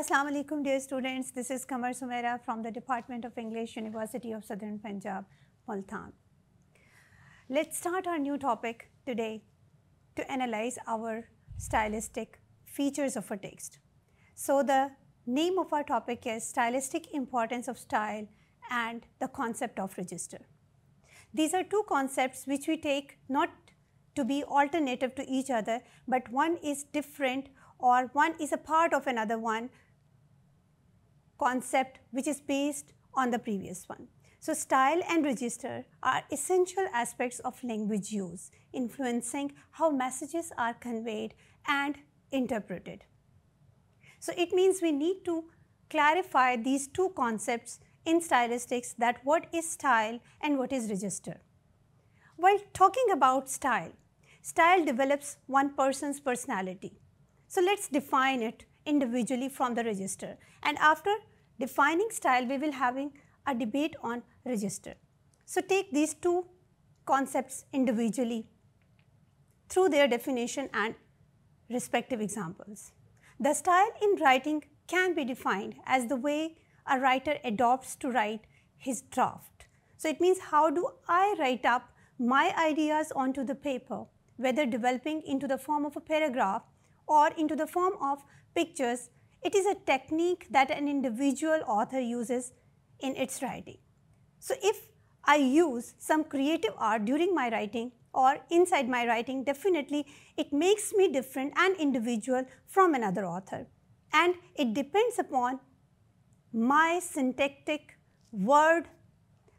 Assalamu alaikum dear students, this is Kamar Sumaira from the Department of English, University of Southern Punjab, Multan. Let's start our new topic today to analyze our stylistic features of a text. So the name of our topic is Stylistic Importance of Style and the Concept of Register. These are two concepts which we take not to be alternative to each other, but one is different or one is a part of another one concept which is based on the previous one. So style and register are essential aspects of language use, influencing how messages are conveyed and interpreted. So it means we need to clarify these two concepts in stylistics, that what is style and what is register. While talking about style, style develops one person's personality. So let's define it individually from the register, and after defining style we will having a debate on register. So take these two concepts individually through their definition and respective examples. The style in writing can be defined as the way a writer adopts to write his draft. So it means how do I write up my ideas onto the paper, whether developing into the form of a paragraph or into the form of pictures. It is a technique that an individual author uses in its writing. So if I use some creative art during my writing or inside my writing, definitely it makes me different and individual from another author, and it depends upon my syntactic word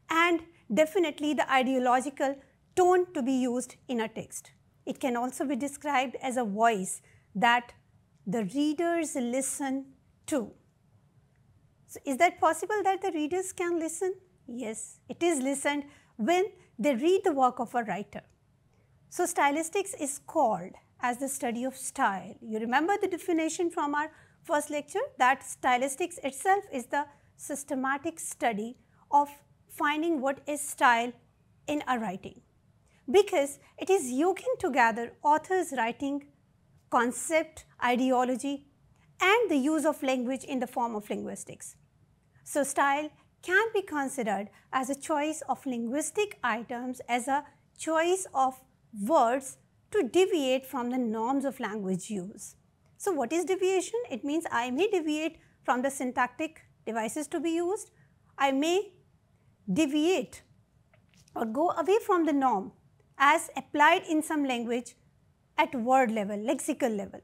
and definitely the ideological tone to be used in a text. It can also be described as a voice that the readers listen to. So is that possible that the readers can listen? Yes, it is listened when they read the work of a writer. So stylistics is called as the study of style. You remember the definition from our first lecture that stylistics itself is the systematic study of finding what is style in a writing, because it is yoking together authors' writing concept, ideology and the use of language in the form of linguistics. So style can be considered as a choice of linguistic items, as a choice of words to deviate from the norms of language use. So what is deviation? It means I may deviate from the syntactic devices to be used. I may deviate or go away from the norm as applied in some language at word level, lexical level.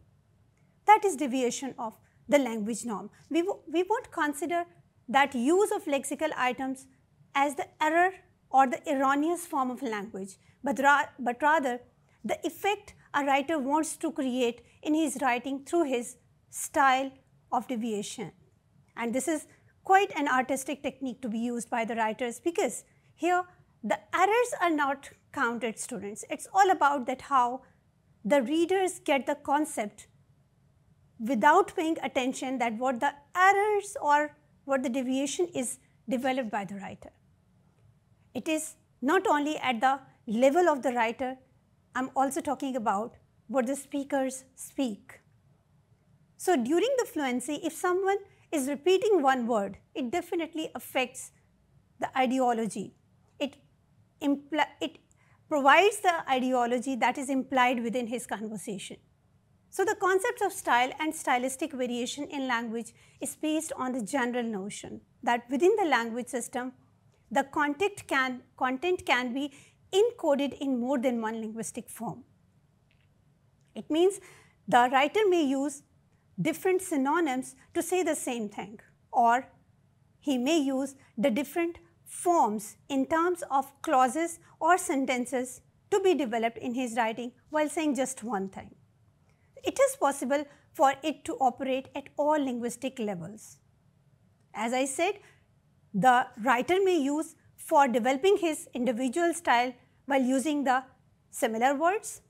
That is deviation of the language norm. We won't consider that use of lexical items as the error or the erroneous form of language, but rather the effect a writer wants to create in his writing through his style of deviation. And this is quite an artistic technique to be used by the writers, because here the errors are not counted, students. It's all about that how the readers get the concept without paying attention that what the errors or what the deviation is developed by the writer. It is not only at the level of the writer, I'm also talking about what the speakers speak. So during the fluency, if someone is repeating one word, it definitely affects the ideology. It provides the ideology that is implied within his conversation. So the concepts of style and stylistic variation in language is based on the general notion that within the language system, the content can be encoded in more than one linguistic form. It means the writer may use different synonyms to say the same thing, or he may use the different forms in terms of clauses or sentences to be developed in his writing while saying just one thing. It is possible for it to operate at all linguistic levels. As I said, the writer may use for developing his individual style while using the similar words.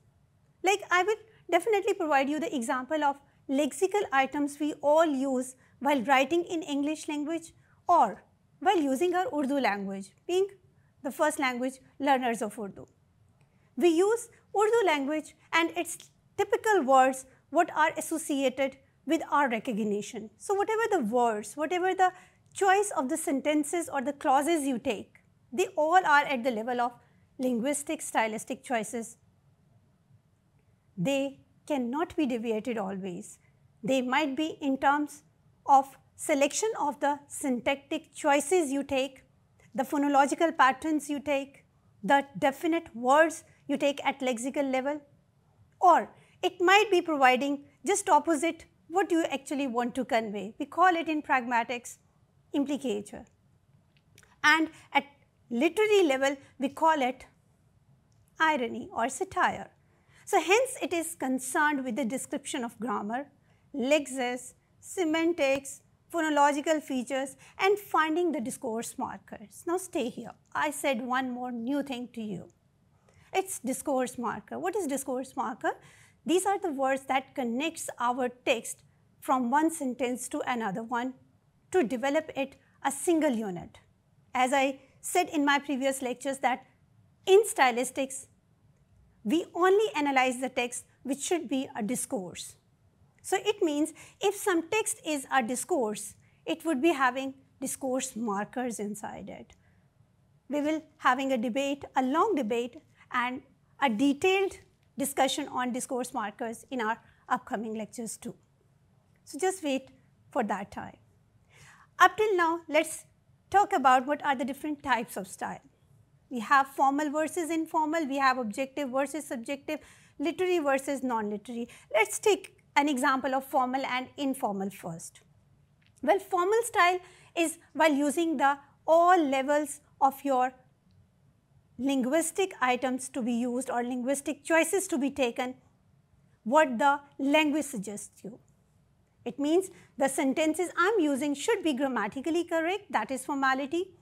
Like I will definitely provide you the example of lexical items we all use while writing in English language or while using our Urdu language, being the first language learners of Urdu. We use Urdu language and its typical words what are associated with our recognition. So whatever the words, whatever the choice of the sentences or the clauses you take, they all are at the level of linguistic stylistic choices. They cannot be deviated always. They might be in terms of selection of the syntactic choices you take, the phonological patterns you take, the definite words you take at lexical level, or it might be providing just opposite what you actually want to convey. We call it in pragmatics implicature. And at literary level, we call it irony or satire. So hence it is concerned with the description of grammar, lexis, semantics, phonological features, and finding the discourse markers. Now stay here. I said one more new thing to you. It's discourse marker. What is discourse marker? These are the words that connects our text from one sentence to another one to develop it a single unit. As I said in my previous lectures that in stylistics, we only analyze the text which should be a discourse. So it means if some text is a discourse, it would be having discourse markers inside it. We will having a debate, a long debate and a detailed discussion on discourse markers in our upcoming lectures too. So just wait for that time. Up till now, let's talk about what are the different types of style. We have formal versus informal, we have objective versus subjective, literary versus non-literary. Let's take an example of formal and informal first. Well, formal style is while using the all levels of your linguistic items to be used or linguistic choices to be taken, what the language suggests you. It means the sentences I'm using should be grammatically correct, that is formality,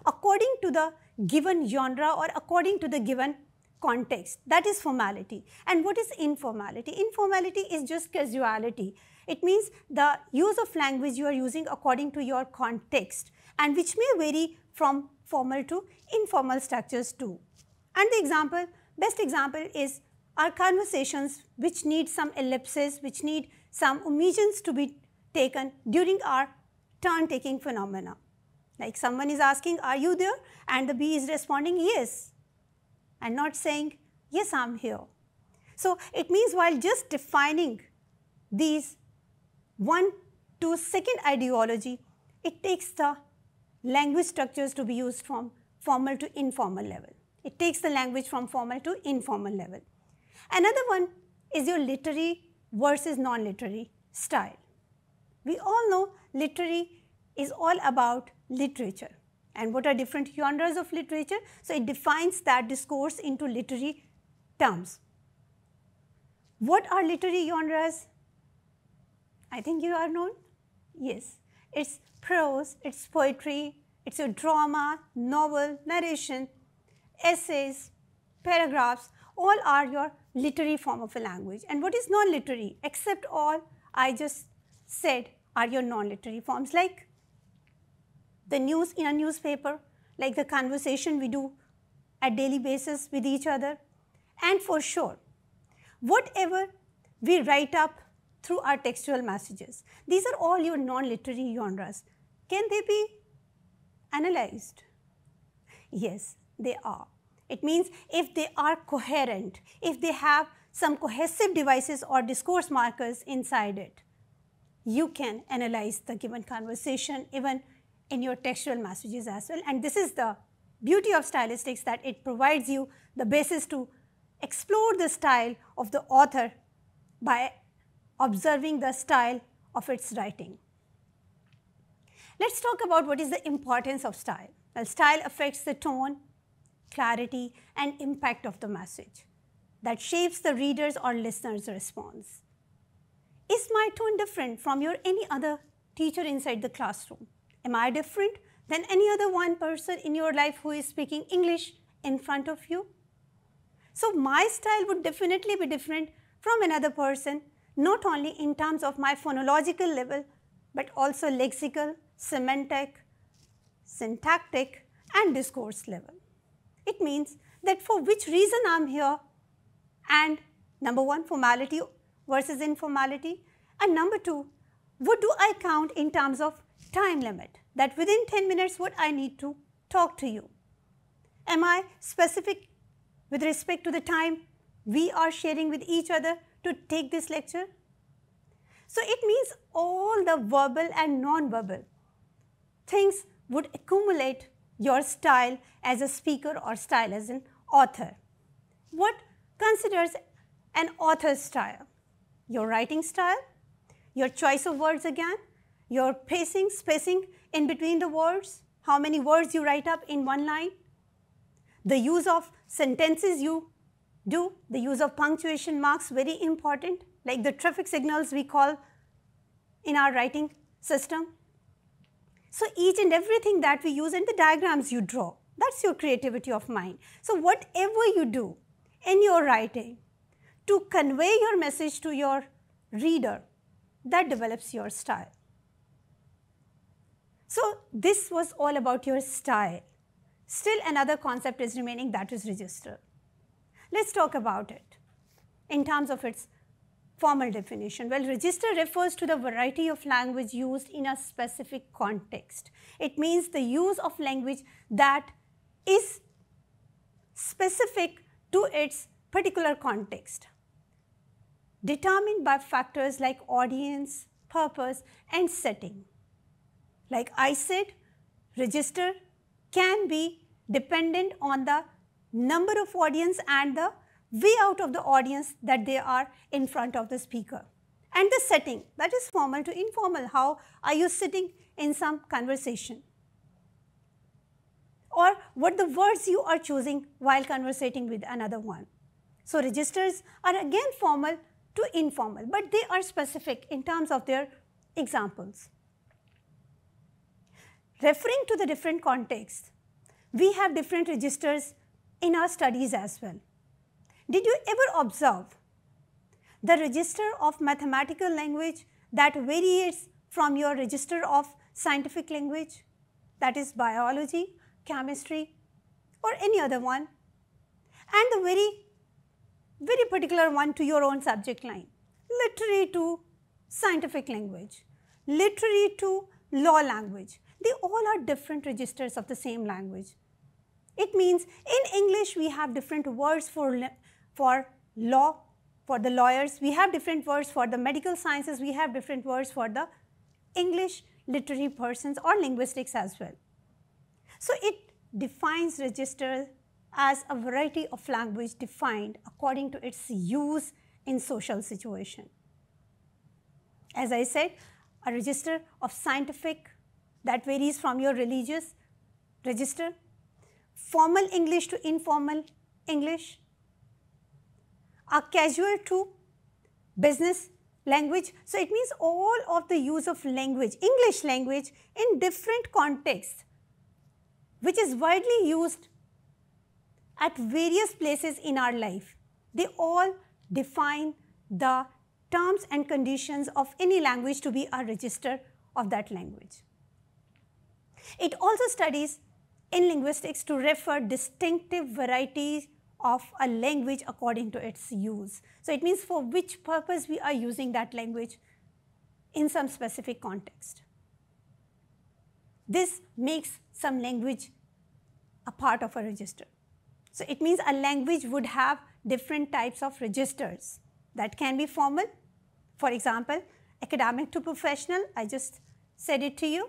according to the given genre or according to the given context, that is formality. And what is informality? Informality is just casuality. It means the use of language you are using according to your context and which may vary from formal to informal structures too. And the example, best example is our conversations which need some ellipses, which need some omissions to be taken during our turn-taking phenomena. Like someone is asking, are you there? And the B is responding, yes, and not saying, yes, I'm here. So it means while just defining these 1 to 2nd ideology, it takes the language structures to be used from formal to informal level. It takes the language from formal to informal level. Another one is your literary versus non-literary style. We all know literary is all about literature. And what are different genres of literature? So it defines that discourse into literary terms. What are literary genres? I think you are known. Yes, it's prose, it's poetry, it's a drama, novel, narration, essays, paragraphs, all are your literary form of a language. And what is non-literary? Except all I just said are your non-literary forms, like the news in a newspaper, like the conversation we do at daily basis with each other. And for sure, whatever we write up through our textual messages, these are all your non-literary genres. Can they be analyzed? Yes, they are. It means if they are coherent, if they have some cohesive devices or discourse markers inside it, you can analyze the given conversation even in your textual messages as well. And this is the beauty of stylistics, that it provides you the basis to explore the style of the author by observing the style of its writing. Let's talk about what is the importance of style. Well, style affects the tone, clarity, and impact of the message that shapes the reader's or listener's response. Is my tone different from your any other teacher inside the classroom? Am I different than any other one person in your life who is speaking English in front of you? So my style would definitely be different from another person, not only in terms of my phonological level, but also lexical, semantic, syntactic, and discourse level. It means that for which reason I'm here, and number one, formality versus informality, And number two, what do I count in terms of time limit? That within 10 minutes, what I need to talk to you. Am I specific with respect to the time we are sharing with each other to take this lecture? So it means all the verbal and non-verbal things would accumulate your style as a speaker or style as an author. What considers an author's style? Your writing style, your choice of words again, your pacing, spacing in between the words, how many words you write up in one line, the use of sentences you do, the use of punctuation marks, very important, like the traffic signals we call in our writing system. So each and everything that we use and the diagrams you draw, that's your creativity of mind. So whatever you do in your writing to convey your message to your reader, that develops your style. So this was all about your style. Still another concept is remaining, that is register. Let's talk about it in terms of its formal definition. Well, register refers to the variety of language used in a specific context. It means the use of language that is specific to its particular context, determined by factors like audience, purpose, and setting. Like I said, register can be dependent on the number of audience and the way out of the audience that they are in front of the speaker. And the setting, that is formal to informal. How are you sitting in some conversation? Or what the words you are choosing while conversating with another one. So registers are again formal to informal, but they are specific in terms of their examples. Referring to the different contexts, we have different registers in our studies as well. Did you ever observe the register of mathematical language that varies from your register of scientific language, that is biology, chemistry, or any other one, and the very particular one to your own subject line, literary to scientific language, literary to law language? They all are different registers of the same language. It means in English we have different words for law, for the lawyers, we have different words for the medical sciences, we have different words for the English literary persons or linguistics as well. So it defines register as a variety of language defined according to its use in social situation. As I said, a register of scientific that varies from your religious register, formal English to informal English, a casual to business language. So it means all of the use of language, English language in different contexts, which is widely used at various places in our life. They all define the terms and conditions of any language to be a register of that language. It also studies in linguistics to refer distinctive varieties of a language according to its use. So it means for which purpose we are using that language in some specific context. This makes some language a part of a register. So it means a language would have different types of registers that can be formal. For example, academic to professional, I just said it to you.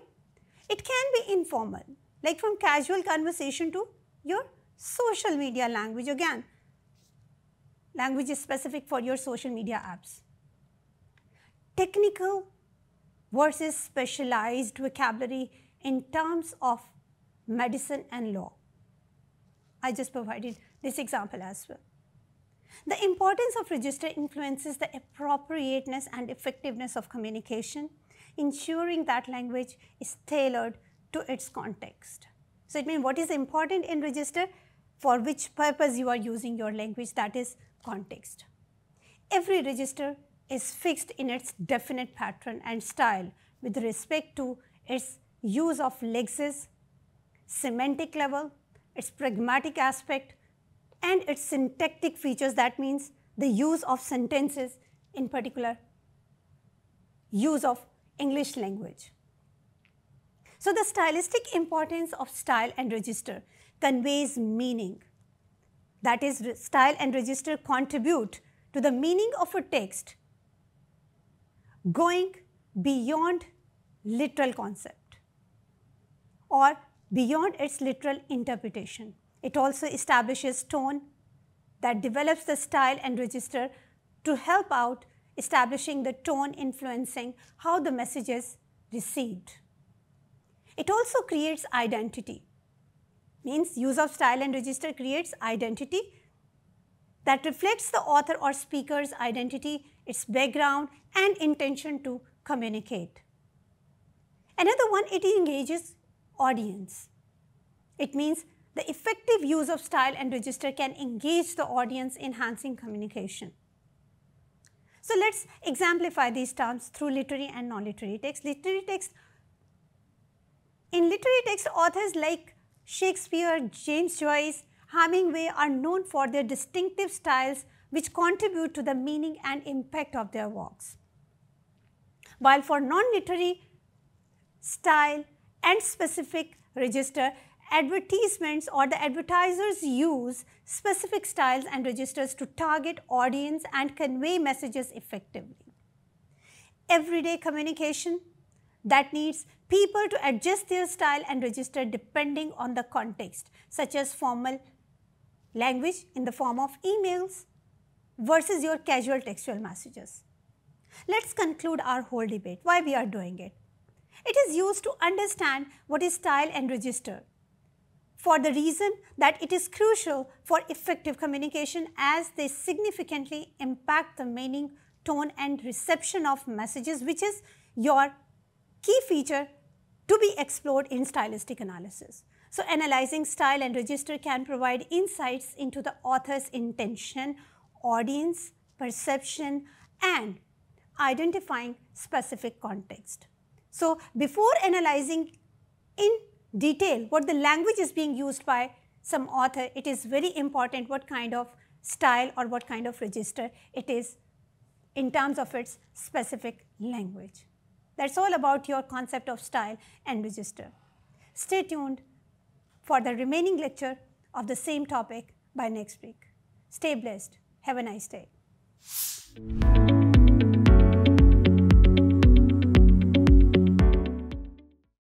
It can be informal, like from casual conversation to your social media language. Again, language is specific for your social media apps. Technical versus specialized vocabulary in terms of medicine and law. I just provided this example as well. The importance of register influences the appropriateness and effectiveness of communication, ensuring that language is tailored to its context. So it means what is important in register, for which purpose you are using your language, that is context. Every register is fixed in its definite pattern and style with respect to its use of lexis, semantic level, its pragmatic aspect, and its syntactic features, that means the use of sentences in particular use of English language. So the stylistic importance of style and register conveys meaning. That is, style and register contribute to the meaning of a text going beyond literal concept or beyond its literal interpretation. It also establishes tone that develops the style and register to help out establishing the tone influencing how the message is received. It also creates identity. Means use of style and register creates identity that reflects the author or speaker's identity, its background and intention to communicate. Another one, it engages audience. It means the effective use of style and register can engage the audience, enhancing communication. So let's exemplify these terms through literary and non-literary text. In literary text, authors like Shakespeare, James Joyce, Hemingway are known for their distinctive styles which contribute to the meaning and impact of their works. While for non-literary style and specific register, advertisements or the advertisers use specific styles and registers to target audience and convey messages effectively. Everyday communication that needs people to adjust their style and register depending on the context, such as formal language in the form of emails versus your casual textual messages. Let's conclude our whole debate, why we are doing it. It is used to understand what is style and register for the reason that it is crucial for effective communication as they significantly impact the meaning, tone and reception of messages, which is your key feature to be explored in stylistic analysis. So analyzing style and register can provide insights into the author's intention, audience, perception and identifying specific context. So before analyzing in detail what the language is being used by some author, it is very important what kind of style or what kind of register it is in terms of its specific language. That's all about your concept of style and register. Stay tuned for the remaining lecture of the same topic by next week. Stay blessed. Have a nice day.